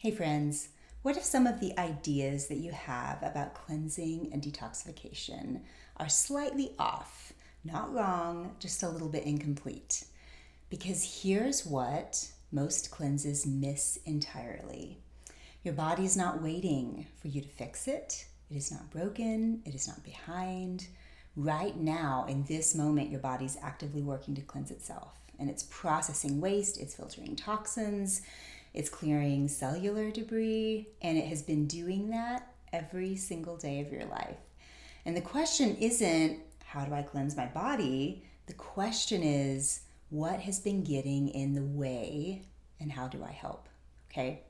Hey friends, what if some of the ideas that you have about cleansing and detoxification are slightly off? Not wrong, just a little bit incomplete. Because here's what most cleanses miss entirely. Your body is not waiting for you to fix it. It is not broken. It is not behind. Right now, in this moment, your body's actively working to cleanse itself. And it's processing waste, it's filtering toxins, it's clearing cellular debris, and it has been doing that every single day of your life. And the question isn't, how do I cleanse my body? The question is, what has been getting in the way and how do I help? Okay?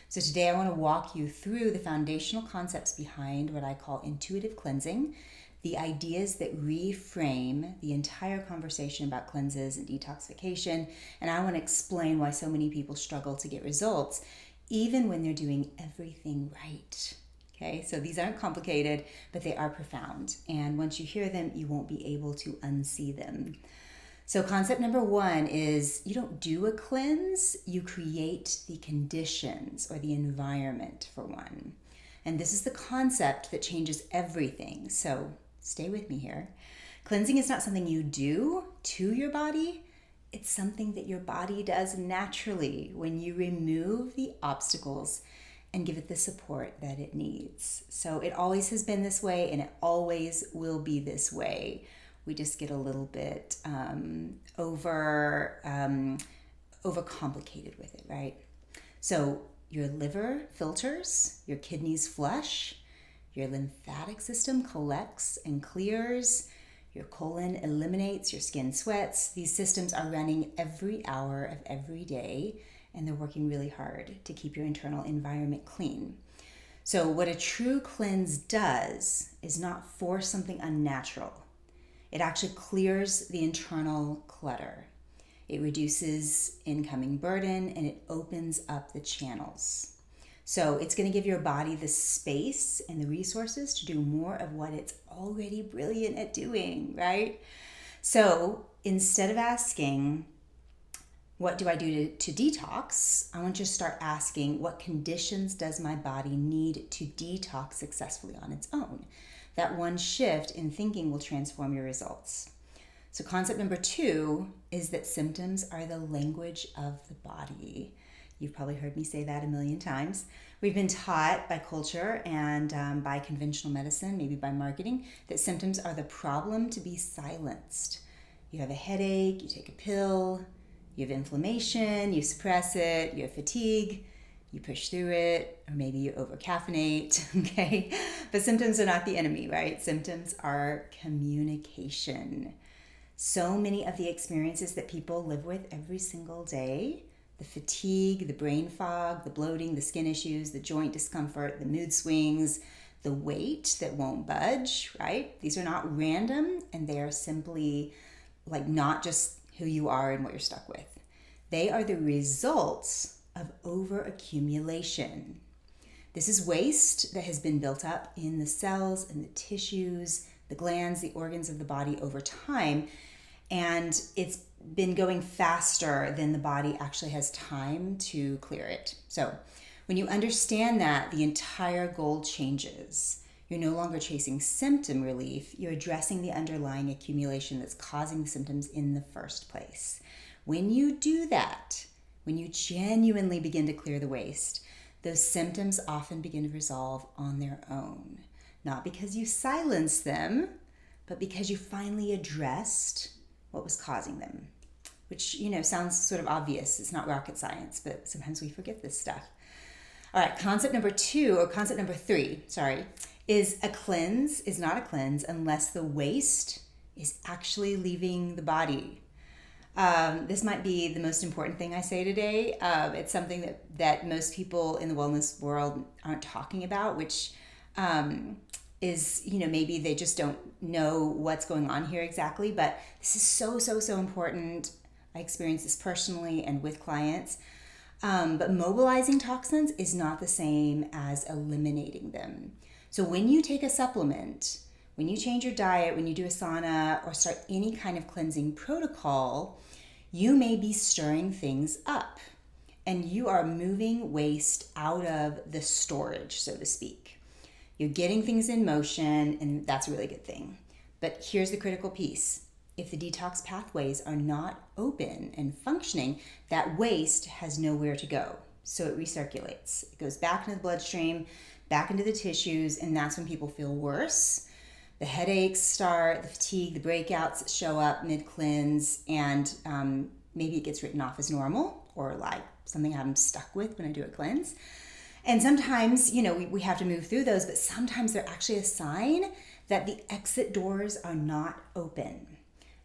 So today I want to walk you through the foundational concepts behind what I call intuitive cleansing, the ideas that reframe the entire conversation about cleanses and detoxification, and I want to explain why so many people struggle to get results, even when they're doing everything right. Okay, so these aren't complicated, but they are profound, and once you hear them, you won't be able to unsee them. So concept number one is you don't do a cleanse, you create the conditions or the environment for one. And this is the concept that changes everything. So stay with me here. Cleansing is not something you do to your body. It's something that your body does naturally when you remove the obstacles and give it the support that it needs. So it always has been this way and it always will be this way. We just get a little bit overcomplicated with it, right? So your liver filters, your kidneys flush, your lymphatic system collects and clears, your colon eliminates, your skin sweats. These systems are running every hour of every day, and they're working really hard to keep your internal environment clean. So what a true cleanse does is not force something unnatural. It actually clears the internal clutter. It reduces incoming burden and it opens up the channels. So it's going to give your body the space and the resources to do more of what it's already brilliant at doing, right? So instead of asking, what do I do to detox? I want you to start asking, what conditions does my body need to detox successfully on its own? That one shift in thinking will transform your results. So concept number two is that symptoms are the language of the body. You've probably heard me say that a million times. We've been taught by culture and by conventional medicine, maybe by marketing, that symptoms are the problem to be silenced. You have a headache, you take a pill, you have inflammation, you suppress it, you have fatigue, you push through it, or maybe you over-caffeinate, okay? But symptoms are not the enemy, right? Symptoms are communication. So many of the experiences that people live with every single day, the fatigue, the brain fog, the bloating, the skin issues, the joint discomfort, the mood swings, the weight that won't budge, right? These are not random, and they are simply like not just who you are and what you're stuck with. They are the results of overaccumulation. This is waste that has been built up in the cells and the tissues, the glands, the organs of the body over time, and it's been going faster than the body actually has time to clear it. So when you understand that, the entire goal changes. You're no longer chasing symptom relief, you're addressing the underlying accumulation that's causing the symptoms in the first place. When you do that, when you genuinely begin to clear the waste, those symptoms often begin to resolve on their own. Not because you silenced them, but because you finally addressed what was causing them. Which, sounds sort of obvious. It's not rocket science, but sometimes we forget this stuff. All right, concept number three, is a cleanse is not a cleanse unless the waste is actually leaving the body. This might be the most important thing I say today. It's something that most people in the wellness world aren't talking about, which is, maybe they just don't know what's going on here exactly, but this is so important. I experience this personally and with clients. But mobilizing toxins is not the same as eliminating them. So when you take a supplement, when you change your diet, when you do a sauna or start any kind of cleansing protocol, you may be stirring things up. and you are moving waste out of the storage, so to speak. You're getting things in motion, and that's a really good thing. But here's the critical piece. If the detox pathways are not open and functioning, that waste has nowhere to go. So it recirculates. It goes back into the bloodstream, back into the tissues, and that's when people feel worse. The headaches start, the fatigue, the breakouts show up mid-cleanse, and maybe it gets written off as normal or like something I'm stuck with when I do a cleanse. And sometimes, we have to move through those, but sometimes they're actually a sign that the exit doors are not open.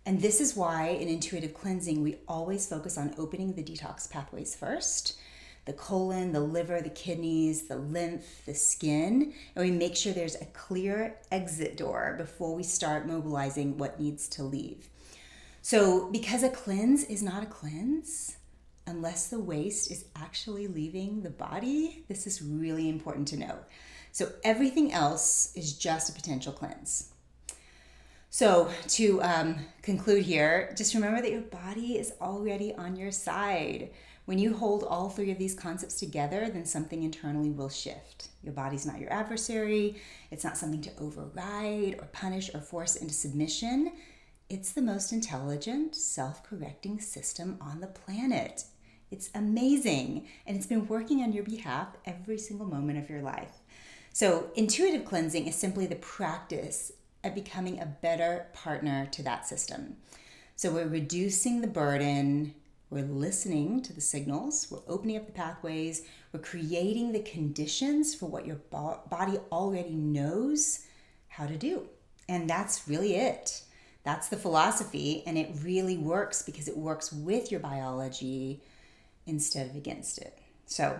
And this is why in intuitive cleansing, we always focus on opening the detox pathways first. The colon, the liver, the kidneys, the lymph, the skin, and we make sure there's a clear exit door before we start mobilizing what needs to leave. So because a cleanse is not a cleanse, unless the waste is actually leaving the body, this is really important to know. So everything else is just a potential cleanse. So to conclude here, just remember that your body is already on your side. When you hold all three of these concepts together, then something internally will shift. Your body's not your adversary. It's not something to override or punish or force into submission. It's the most intelligent, self-correcting system on the planet. It's amazing, and it's been working on your behalf every single moment of your life. So intuitive cleansing is simply the practice of becoming a better partner to that system. So we're reducing the burden, we're listening to the signals, we're opening up the pathways, we're creating the conditions for what your body already knows how to do. And that's really it. That's the philosophy, and it really works because it works with your biology instead of against it. So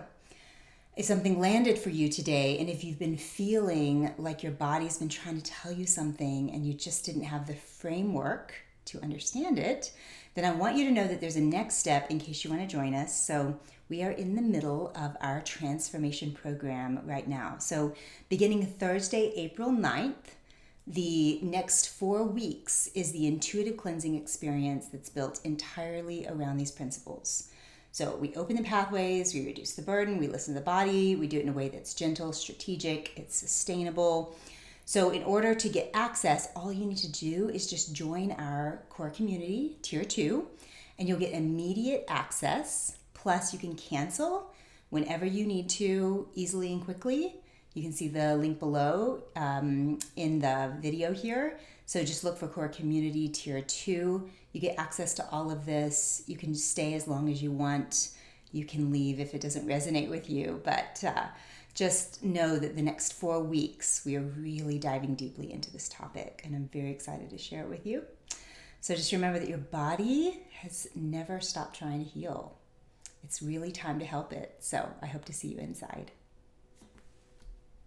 if something landed for you today, and if you've been feeling like your body's been trying to tell you something and you just didn't have the framework to understand it, then I want you to know that there's a next step in case you want to join us. So we are in the middle of our transformation program right now. So beginning Thursday, April 9th, the next 4 weeks is the intuitive cleansing experience that's built entirely around these principles. So we open the pathways, we reduce the burden, we listen to the body, we do it in a way that's gentle, strategic, it's sustainable. So in order to get access, all you need to do is just join our core community, Tier 2, and you'll get immediate access. Plus you can cancel whenever you need to, easily and quickly. You can see the link below in the video here. So just look for Core Community Tier 2. You get access to all of this. You can stay as long as you want. You can leave if it doesn't resonate with you. But just know that the next 4 weeks, we are really diving deeply into this topic. And I'm very excited to share it with you. So just remember that your body has never stopped trying to heal. It's really time to help it. So I hope to see you inside.